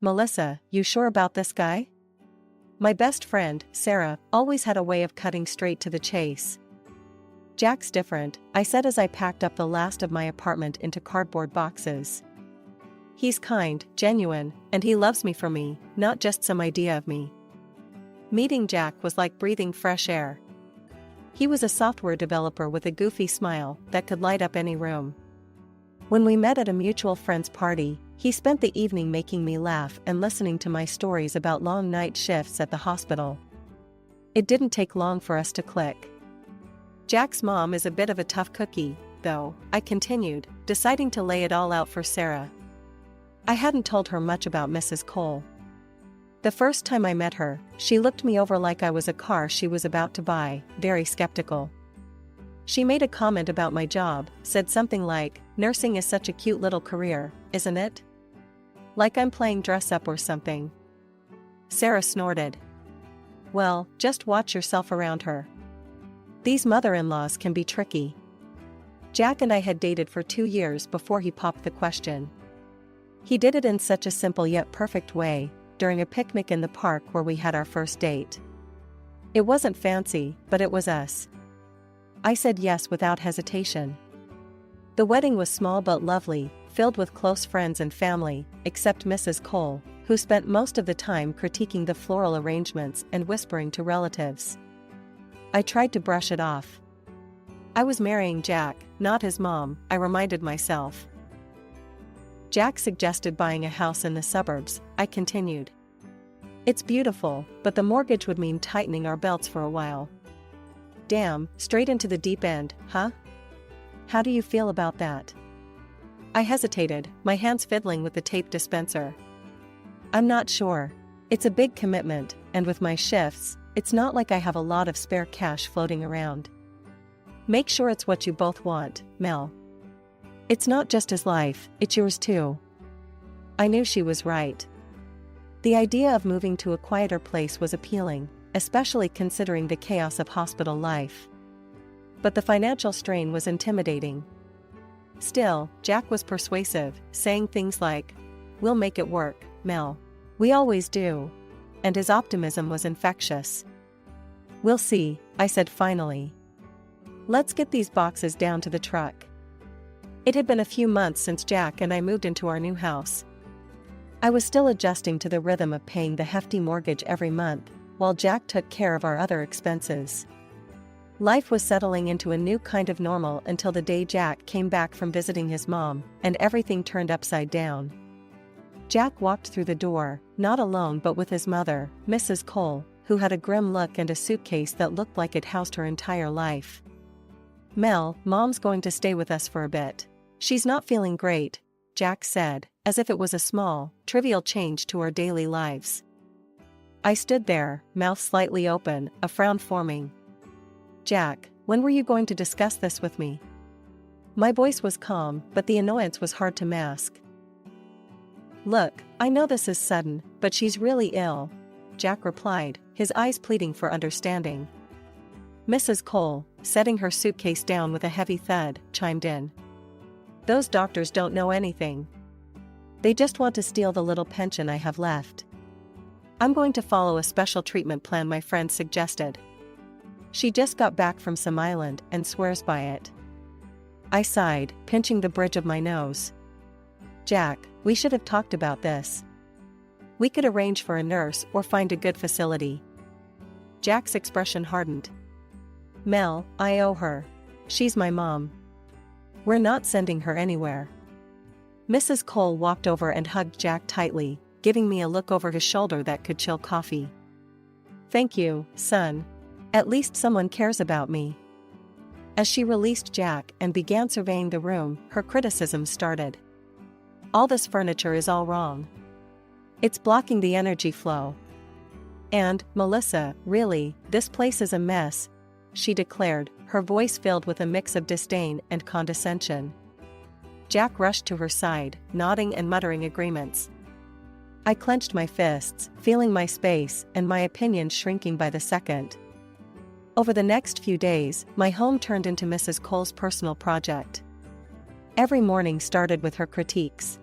Melissa, you sure about this guy? My best friend, Sarah, always had a way of cutting straight to the chase. Jack's different, I said as I packed up the last of my apartment into cardboard boxes. He's kind, genuine, and he loves me for me, not just some idea of me. Meeting Jack was like breathing fresh air. He was a software developer with a goofy smile that could light up any room. When we met at a mutual friend's party, he spent the evening making me laugh and listening to my stories about long night shifts at the hospital. It didn't take long for us to click. Jack's mom is a bit of a tough cookie, though, I continued, deciding to lay it all out for Sarah. I hadn't told her much about Mrs. Cole. The first time I met her, she looked me over like I was a car she was about to buy, very skeptical. She made a comment about my job, said something like, "Nursing is such a cute little career, isn't it? Like I'm playing dress up or something." Sarah snorted. Well, just watch yourself around her. These mother-in-laws can be tricky. Jack and I had dated for 2 years before he popped the question. He did it in such a simple yet perfect way, during a picnic in the park where we had our first date. It wasn't fancy, but it was us. I said yes without hesitation. The wedding was small but lovely, filled with close friends and family, except Mrs. Cole, who spent most of the time critiquing the floral arrangements and whispering to relatives. I tried to brush it off. I was marrying Jack, not his mom, I reminded myself. Jack suggested buying a house in the suburbs, I continued. It's beautiful, but the mortgage would mean tightening our belts for a while. Damn, straight into the deep end, huh? How do you feel about that? I hesitated, my hands fiddling with the tape dispenser. I'm not sure. It's a big commitment, and with my shifts, it's not like I have a lot of spare cash floating around. Make sure it's what you both want, Mel. It's not just his life, it's yours too. I knew she was right. The idea of moving to a quieter place was appealing, especially considering the chaos of hospital life. But the financial strain was intimidating. Still, Jack was persuasive, saying things like, "We'll make it work, Mel. We always do." And his optimism was infectious. "We'll see," I said finally. "Let's get these boxes down to the truck." It had been a few months since Jack and I moved into our new house. I was still adjusting to the rhythm of paying the hefty mortgage every month, while Jack took care of our other expenses. Life was settling into a new kind of normal until the day Jack came back from visiting his mom, and everything turned upside down. Jack walked through the door, not alone but with his mother, Mrs. Cole, who had a grim look and a suitcase that looked like it housed her entire life. "Mel, Mom's going to stay with us for a bit. She's not feeling great," Jack said, as if it was a small, trivial change to our daily lives. I stood there, mouth slightly open, a frown forming. "Jack, when were you going to discuss this with me?" My voice was calm, but the annoyance was hard to mask. "Look, I know this is sudden, but she's really ill," Jack replied, his eyes pleading for understanding. Mrs. Cole, setting her suitcase down with a heavy thud, chimed in. "Those doctors don't know anything. They just want to steal the little pension I have left. I'm going to follow a special treatment plan my friend suggested. She just got back from some island and swears by it." I sighed, pinching the bridge of my nose. "Jack, we should have talked about this. We could arrange for a nurse or find a good facility." Jack's expression hardened. "Mel, I owe her. She's my mom. We're not sending her anywhere." Mrs. Cole walked over and hugged Jack tightly, giving me a look over his shoulder that could chill coffee. "Thank you, son. At least someone cares about me." As she released Jack and began surveying the room, her criticism started. "All this furniture is all wrong. It's blocking the energy flow. And, Melissa, really, this place is a mess," she declared, her voice filled with a mix of disdain and condescension. Jack rushed to her side, nodding and muttering agreements. I clenched my fists, feeling my space and my opinion shrinking by the second. Over the next few days, my home turned into Mrs. Cole's personal project. Every morning started with her critiques.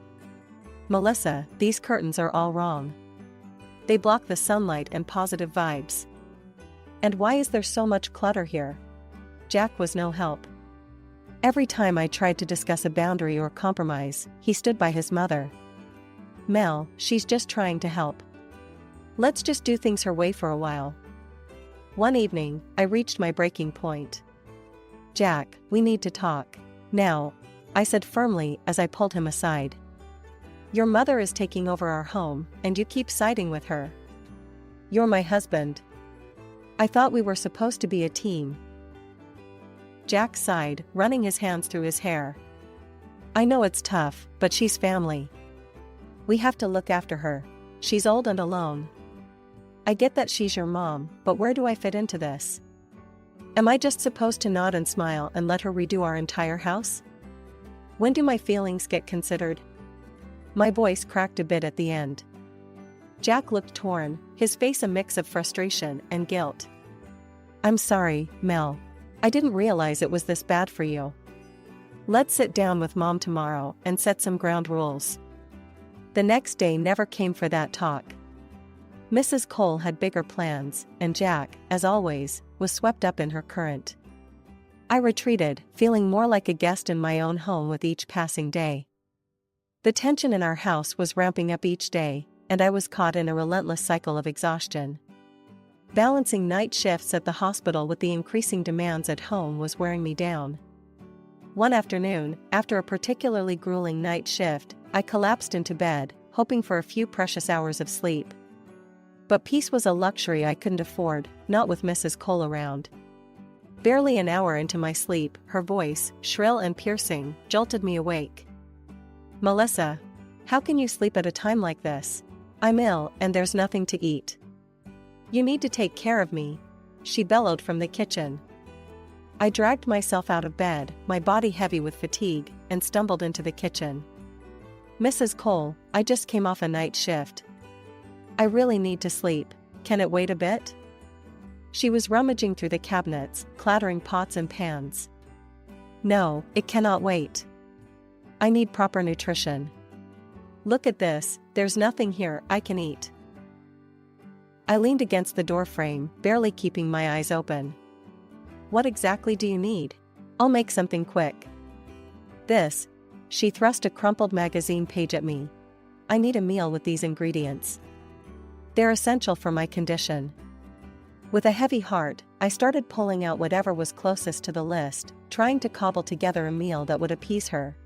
Melissa, these curtains are all wrong. They block the sunlight and positive vibes. And why is there so much clutter here? Jack was no help. Every time I tried to discuss a boundary or compromise, he stood by his mother. Mel, she's just trying to help. Let's just do things her way for a while. One evening, I reached my breaking point. Jack, we need to talk. Now, I said firmly as I pulled him aside. Your mother is taking over our home, and you keep siding with her. You're my husband. I thought we were supposed to be a team. Jack sighed, running his hands through his hair. I know it's tough, but she's family. We have to look after her. She's old and alone. I get that she's your mom, but where do I fit into this? Am I just supposed to nod and smile and let her redo our entire house? When do my feelings get considered? My voice cracked a bit at the end. Jack looked torn, his face a mix of frustration and guilt. I'm sorry, Mel. I didn't realize it was this bad for you. Let's sit down with Mom tomorrow and set some ground rules. The next day never came for that talk. Mrs. Cole had bigger plans, and Jack, as always, was swept up in her current. I retreated, feeling more like a guest in my own home with each passing day. The tension in our house was ramping up each day, and I was caught in a relentless cycle of exhaustion. Balancing night shifts at the hospital with the increasing demands at home was wearing me down. One afternoon, after a particularly grueling night shift, I collapsed into bed, hoping for a few precious hours of sleep. But peace was a luxury I couldn't afford, not with Mrs. Cole around. Barely an hour into my sleep, her voice, shrill and piercing, jolted me awake. Melissa, how can you sleep at a time like this? I'm ill and there's nothing to eat. You need to take care of me, she bellowed from the kitchen. I dragged myself out of bed, my body heavy with fatigue, and stumbled into the kitchen. Mrs. Cole, I just came off a night shift. I really need to sleep. Can it wait a bit? She was rummaging through the cabinets, clattering pots and pans. No, it cannot wait. I need proper nutrition. Look at this, there's nothing here I can eat. I leaned against the doorframe, barely keeping my eyes open. What exactly do you need? I'll make something quick. This. She thrust a crumpled magazine page at me. I need a meal with these ingredients. They're essential for my condition. With a heavy heart, I started pulling out whatever was closest to the list, trying to cobble together a meal that would appease her.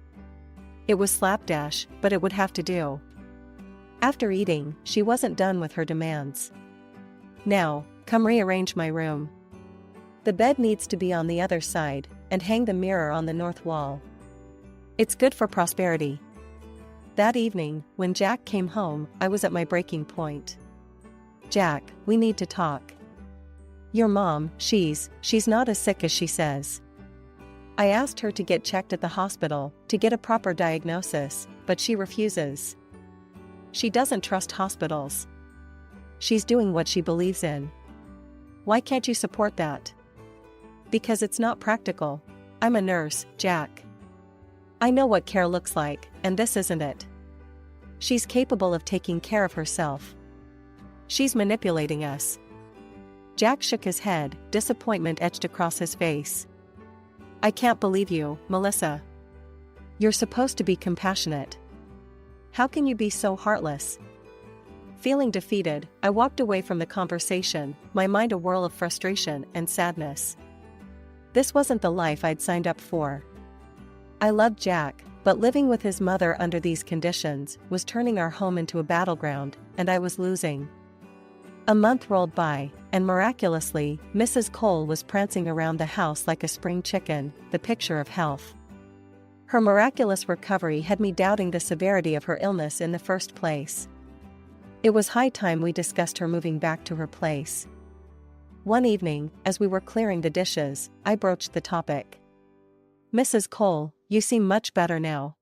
It was slapdash, but it would have to do. After eating, she wasn't done with her demands. Now, come rearrange my room. The bed needs to be on the other side, and hang the mirror on the north wall. It's good for prosperity. That evening, when Jack came home, I was at my breaking point. Jack, we need to talk. Your mom, she's not as sick as she says. I asked her to get checked at the hospital, to get a proper diagnosis, but she refuses. She doesn't trust hospitals. She's doing what she believes in. Why can't you support that? Because it's not practical. I'm a nurse, Jack. I know what care looks like, and this isn't it. She's capable of taking care of herself. She's manipulating us. Jack shook his head, disappointment etched across his face. I can't believe you, Melissa. You're supposed to be compassionate. How can you be so heartless? Feeling defeated, I walked away from the conversation, my mind a whirl of frustration and sadness. This wasn't the life I'd signed up for. I loved Jack, but living with his mother under these conditions was turning our home into a battleground, and I was losing. A month rolled by, and miraculously, Mrs. Cole was prancing around the house like a spring chicken, the picture of health. Her miraculous recovery had me doubting the severity of her illness in the first place. It was high time we discussed her moving back to her place. One evening, as we were clearing the dishes, I broached the topic. Mrs. Cole, you seem much better now.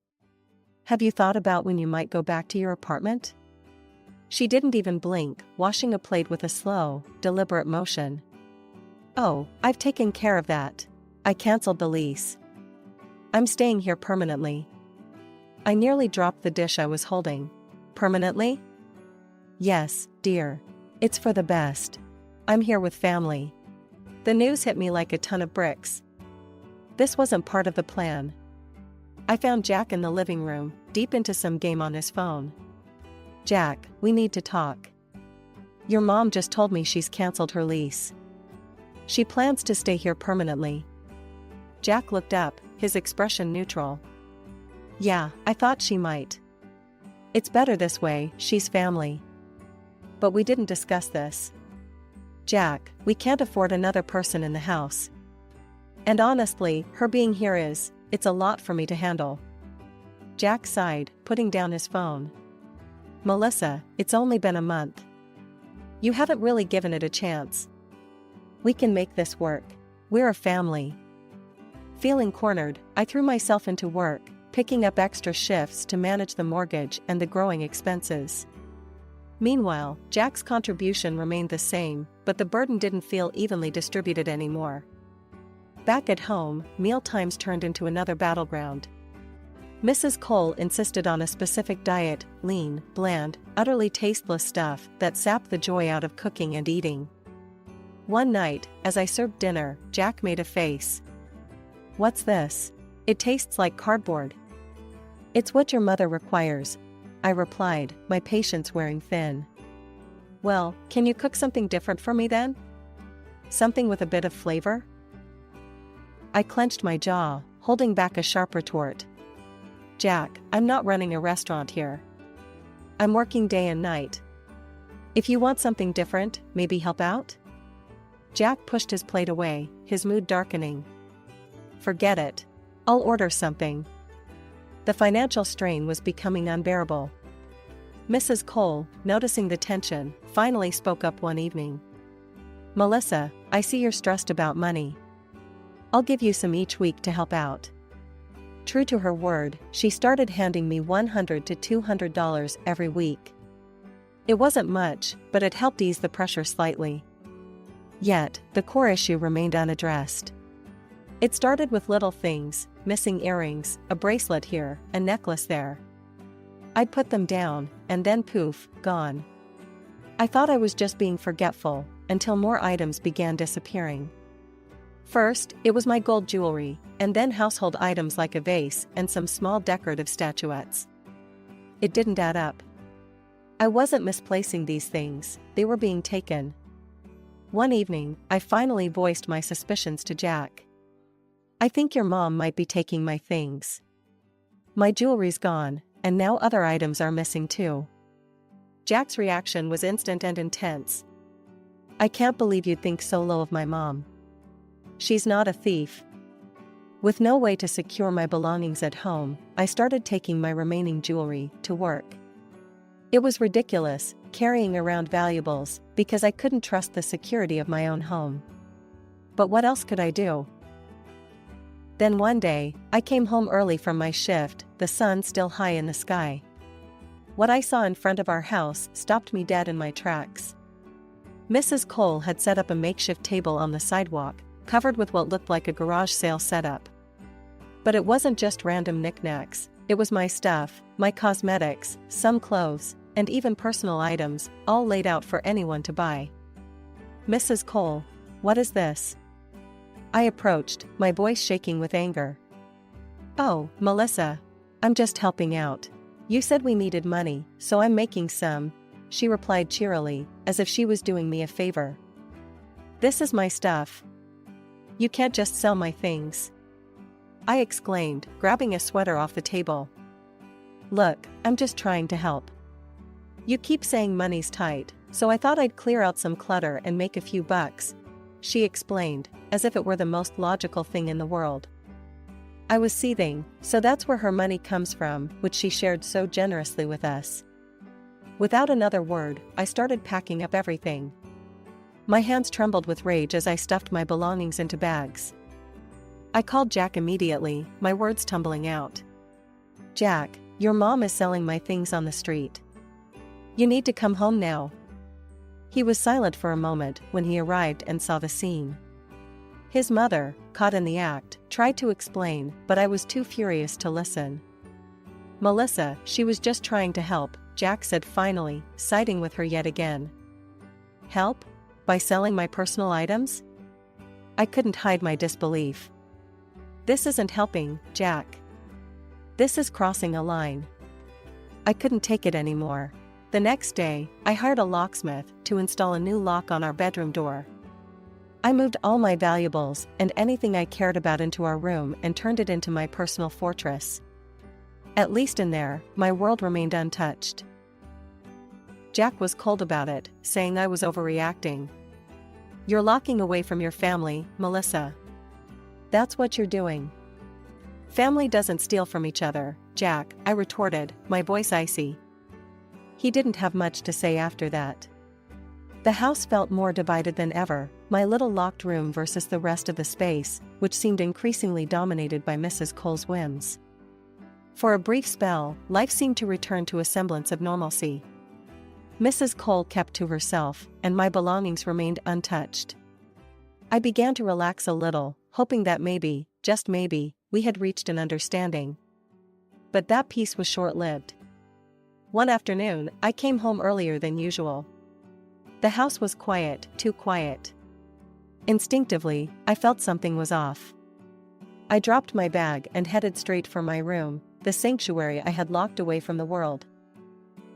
Have you thought about when you might go back to your apartment? She didn't even blink, washing a plate with a slow, deliberate motion. Oh, I've taken care of that. I canceled the lease. I'm staying here permanently. I nearly dropped the dish I was holding. Permanently? Yes, dear. It's for the best. I'm here with family. The news hit me like a ton of bricks. This wasn't part of the plan. I found Jack in the living room, deep into some game on his phone. Jack, we need to talk. Your mom just told me she's canceled her lease. She plans to stay here permanently. Jack looked up, his expression neutral. Yeah, I thought she might. It's better this way, she's family. But we didn't discuss this. Jack, we can't afford another person in the house. And honestly, her being here it's a lot for me to handle. Jack sighed, putting down his phone. Melissa, it's only been a month. You haven't really given it a chance. We can make this work. We're a family. Feeling cornered, I threw myself into work, picking up extra shifts to manage the mortgage and the growing expenses. Meanwhile, Jack's contribution remained the same, but the burden didn't feel evenly distributed anymore. Back at home, mealtimes turned into another battleground. Mrs. Cole insisted on a specific diet, lean, bland, utterly tasteless stuff that sapped the joy out of cooking and eating. One night, as I served dinner, Jack made a face. What's this? It tastes like cardboard. It's what your mother requires, I replied, my patience wearing thin. Well, can you cook something different for me then? Something with a bit of flavor? I clenched my jaw, holding back a sharp retort. Jack, I'm not running a restaurant here. I'm working day and night. If you want something different, maybe help out? Jack pushed his plate away, his mood darkening. Forget it. I'll order something. The financial strain was becoming unbearable. Mrs. Cole, noticing the tension, finally spoke up one evening. Melissa, I see you're stressed about money. I'll give you some each week to help out. True to her word, she started handing me $100 to $200 every week. It wasn't much, but it helped ease the pressure slightly. Yet, the core issue remained unaddressed. It started with little things, missing earrings, a bracelet here, a necklace there. I'd put them down, and then poof, gone. I thought I was just being forgetful, until more items began disappearing. First, it was my gold jewelry, and then household items like a vase and some small decorative statuettes. It didn't add up. I wasn't misplacing these things, they were being taken. One evening, I finally voiced my suspicions to Jack. I think your mom might be taking my things. My jewelry's gone, and now other items are missing too. Jack's reaction was instant and intense. I can't believe you'd think so low of my mom. She's not a thief. With no way to secure my belongings at home, I started taking my remaining jewelry to work. It was ridiculous, carrying around valuables, because I couldn't trust the security of my own home. But what else could I do? Then one day, I came home early from my shift, the sun still high in the sky. What I saw in front of our house stopped me dead in my tracks. Mrs. Cole had set up a makeshift table on the sidewalk, covered with what looked like a garage sale setup. But it wasn't just random knickknacks, it was my stuff, my cosmetics, some clothes, and even personal items, all laid out for anyone to buy. Mrs. Cole, what is this? I approached, my voice shaking with anger. Oh, Melissa. I'm just helping out. You said we needed money, so I'm making some, she replied cheerily, as if she was doing me a favor. This is my stuff. You can't just sell my things. I exclaimed, grabbing a sweater off the table. Look, I'm just trying to help. You keep saying money's tight, so I thought I'd clear out some clutter and make a few bucks, she explained, as if it were the most logical thing in the world. I was seething, so that's where her money comes from, which she shared so generously with us. Without another word, I started packing up everything. My hands trembled with rage as I stuffed my belongings into bags. I called Jack immediately, my words tumbling out. Jack, your mom is selling my things on the street. You need to come home now. He was silent for a moment when he arrived and saw the scene. His mother, caught in the act, tried to explain, but I was too furious to listen. Melissa, she was just trying to help, Jack said finally, siding with her yet again. Help? By selling my personal items? I couldn't hide my disbelief. This isn't helping, Jack. This is crossing a line. I couldn't take it anymore. The next day, I hired a locksmith to install a new lock on our bedroom door. I moved all my valuables and anything I cared about into our room and turned it into my personal fortress. At least in there, my world remained untouched. Jack was cold about it, saying I was overreacting. You're locking away from your family, Melissa. That's what you're doing. Family doesn't steal from each other, Jack, I retorted, my voice icy. He didn't have much to say after that. The house felt more divided than ever, my little locked room versus the rest of the space, which seemed increasingly dominated by Mrs. Cole's whims. For a brief spell, life seemed to return to a semblance of normalcy. Mrs. Cole kept to herself, and my belongings remained untouched. I began to relax a little, hoping that maybe, just maybe, we had reached an understanding. But that peace was short-lived. One afternoon, I came home earlier than usual. The house was quiet, too quiet. Instinctively, I felt something was off. I dropped my bag and headed straight for my room, the sanctuary I had locked away from the world.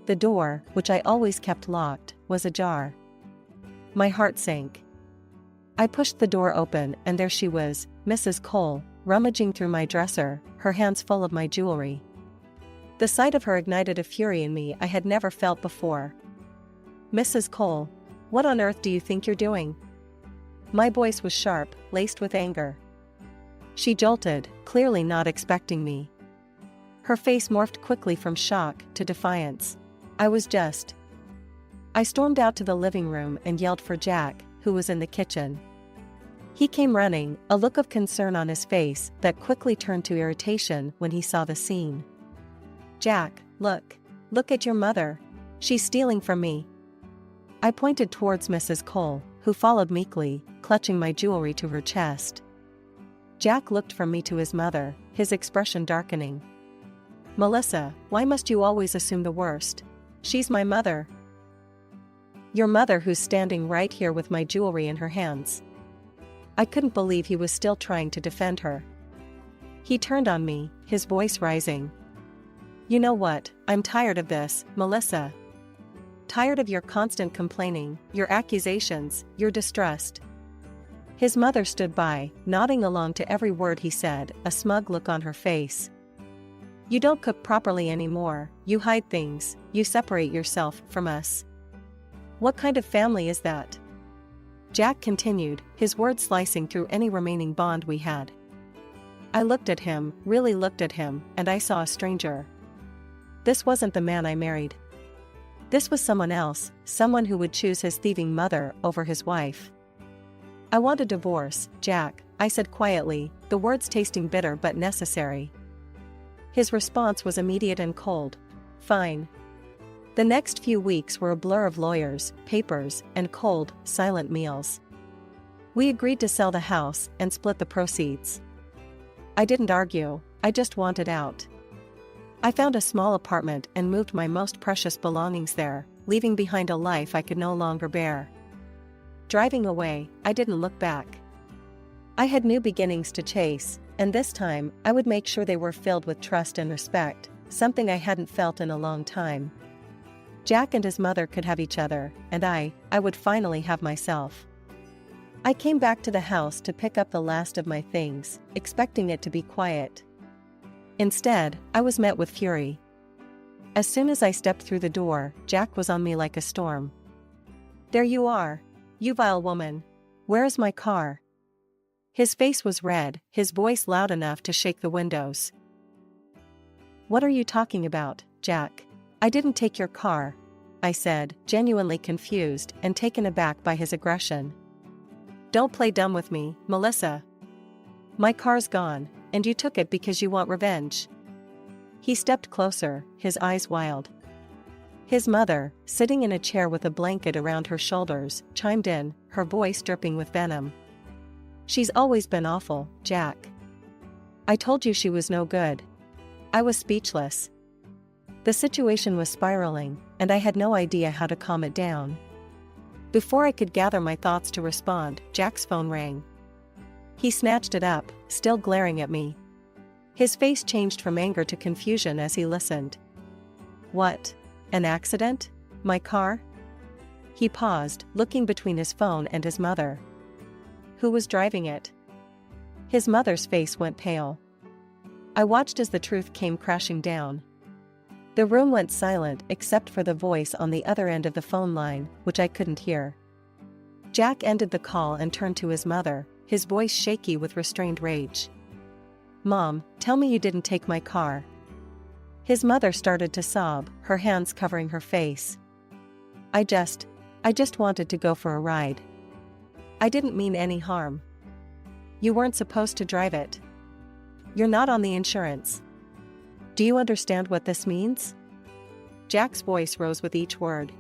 The door, which I always kept locked, was ajar. My heart sank. I pushed the door open and there she was, Mrs. Cole, rummaging through my dresser, her hands full of my jewelry. The sight of her ignited a fury in me I had never felt before. Mrs. Cole, what on earth do you think you're doing? My voice was sharp, laced with anger. She jolted, clearly not expecting me. Her face morphed quickly from shock to defiance. I stormed out to the living room and yelled for Jack, who was in the kitchen. He came running, a look of concern on his face that quickly turned to irritation when he saw the scene. Jack, look at your mother. She's stealing from me. I pointed towards Mrs. Cole, who followed meekly, clutching my jewelry to her chest. Jack looked from me to his mother, his expression darkening. Melissa, why must you always assume the worst? She's my mother. Your mother who's standing right here with my jewelry in her hands. I couldn't believe he was still trying to defend her. He turned on me, his voice rising. You know what, I'm tired of this, Melissa. Tired of your constant complaining, your accusations, your distrust. His mother stood by, nodding along to every word he said, a smug look on her face. You don't cook properly anymore, you hide things, you separate yourself from us. What kind of family is that? Jack continued, his words slicing through any remaining bond we had. I looked at him, really looked at him, and I saw a stranger. This wasn't the man I married. This was someone else, someone who would choose his thieving mother over his wife. I want a divorce, Jack, I said quietly, the words tasting bitter but necessary. His response was immediate and cold. Fine. The next few weeks were a blur of lawyers, papers, and cold, silent meals. We agreed to sell the house and split the proceeds. I didn't argue, I just wanted out. I found a small apartment and moved my most precious belongings there, leaving behind a life I could no longer bear. Driving away, I didn't look back. I had new beginnings to chase, and this time I would make sure they were filled with trust and respect, something I hadn't felt in a long time. Jack and his mother could have each other, and I would finally have myself. I came back to the house to pick up the last of my things, expecting it to be quiet. Instead, I was met with fury. As soon as I stepped through the door, Jack was on me like a storm. There you are, you vile woman. Where is my car? His face was red, his voice loud enough to shake the windows. What are you talking about, Jack? I didn't take your car, I said, genuinely confused and taken aback by his aggression. Don't play dumb with me, Melissa. My car's gone, and you took it because you want revenge. He stepped closer, his eyes wild. His mother, sitting in a chair with a blanket around her shoulders, chimed in, her voice dripping with venom. She's always been awful, Jack. I told you she was no good. I was speechless. The situation was spiraling, and I had no idea how to calm it down. Before I could gather my thoughts to respond, Jack's phone rang. He snatched it up, still glaring at me. His face changed from anger to confusion as he listened. What? An accident? My car? He paused, looking between his phone and his mother. Who was driving it? His mother's face went pale. I watched as the truth came crashing down. The room went silent except for the voice on the other end of the phone line, which I couldn't hear. Jack ended the call and turned to his mother, his voice shaky with restrained rage. Mom, tell me you didn't take my car. His mother started to sob, her hands covering her face. I just wanted to go for a ride. I didn't mean any harm. You weren't supposed to drive it. You're not on the insurance. Do you understand what this means? Jack's voice rose with each word.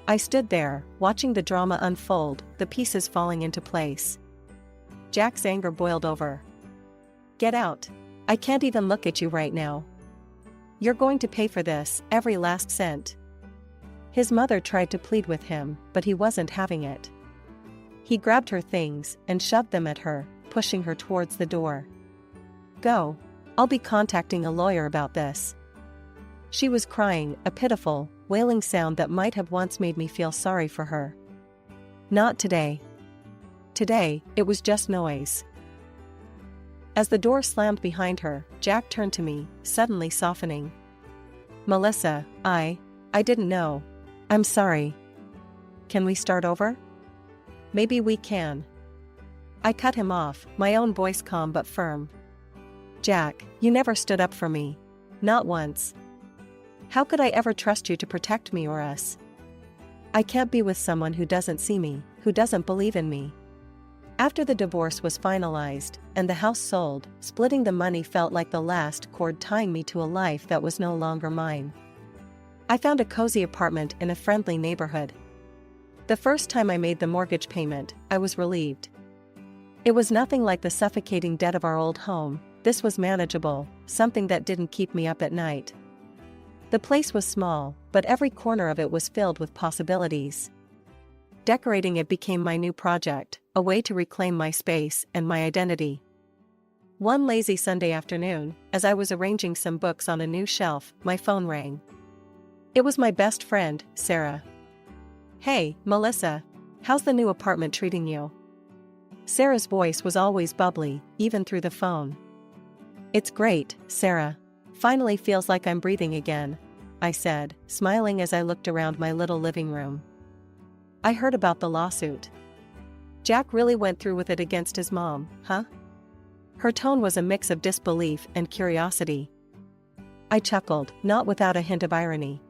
I stood there, watching the drama unfold, the pieces falling into place. Jack's anger boiled over. Get out. I can't even look at you right now. You're going to pay for this, every last cent. His mother tried to plead with him, but he wasn't having it. He grabbed her things and shoved them at her, pushing her towards the door. Go. I'll be contacting a lawyer about this. She was crying, a pitiful, wailing sound that might have once made me feel sorry for her. Not today. Today, it was just noise. As the door slammed behind her, Jack turned to me, suddenly softening. Melissa, I didn't know. I'm sorry. Can we start over? Maybe we can. I cut him off, my own voice calm but firm. Jack, you never stood up for me. Not once. How could I ever trust you to protect me or us? I can't be with someone who doesn't see me, who doesn't believe in me. After the divorce was finalized, and the house sold, splitting the money felt like the last cord tying me to a life that was no longer mine. I found a cozy apartment in a friendly neighborhood. The first time I made the mortgage payment, I was relieved. It was nothing like the suffocating debt of our old home. This was manageable, something that didn't keep me up at night. The place was small, but every corner of it was filled with possibilities. Decorating it became my new project, a way to reclaim my space and my identity. One lazy Sunday afternoon, as I was arranging some books on a new shelf, my phone rang. It was my best friend, Sarah. Hey, Melissa. How's the new apartment treating you? Sarah's voice was always bubbly, even through the phone. It's great, Sarah. Finally feels like I'm breathing again, I said, smiling as I looked around my little living room. I heard about the lawsuit. Jack really went through with it against his mom, huh? Her tone was a mix of disbelief and curiosity. I chuckled, not without a hint of irony.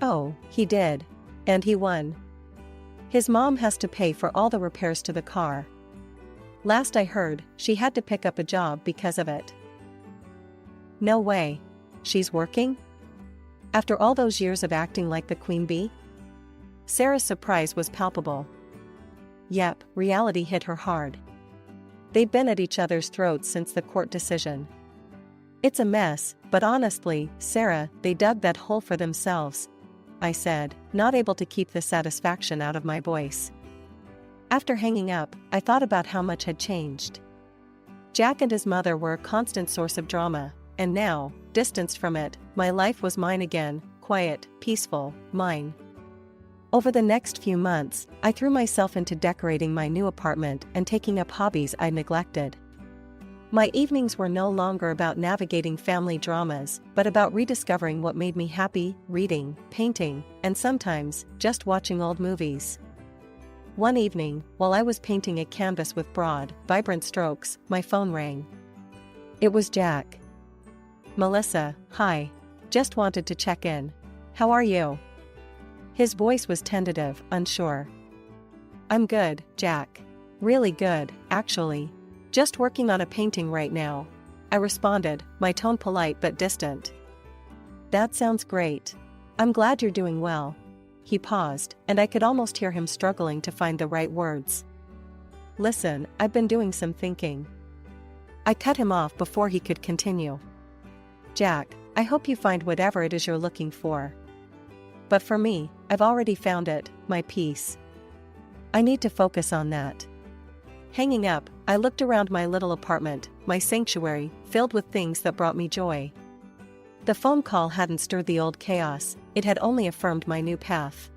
Oh, he did. And he won. His mom has to pay for all the repairs to the car. Last I heard, she had to pick up a job because of it. No way. She's working? After all those years of acting like the queen bee? Sarah's surprise was palpable. Yep, reality hit her hard. They've been at each other's throats since the court decision. It's a mess, but honestly, Sarah, they dug that hole for themselves, I said, not able to keep the satisfaction out of my voice. After hanging up, I thought about how much had changed. Jack and his mother were a constant source of drama, and now, distanced from it, my life was mine again, quiet, peaceful, mine. Over the next few months, I threw myself into decorating my new apartment and taking up hobbies I neglected. My evenings were no longer about navigating family dramas, but about rediscovering what made me happy, reading, painting, and sometimes, just watching old movies. One evening, while I was painting a canvas with broad, vibrant strokes, my phone rang. It was Jack. Melissa, hi. Just wanted to check in. How are you? His voice was tentative, unsure. I'm good, Jack. Really good, actually. Just working on a painting right now. I responded, my tone polite but distant. That sounds great. I'm glad you're doing well. He paused, and I could almost hear him struggling to find the right words. Listen, I've been doing some thinking. I cut him off before he could continue. Jack, I hope you find whatever it is you're looking for. But for me, I've already found it, my peace. I need to focus on that. Hanging up, I looked around my little apartment, my sanctuary, filled with things that brought me joy. The phone call hadn't stirred the old chaos, it had only affirmed my new path.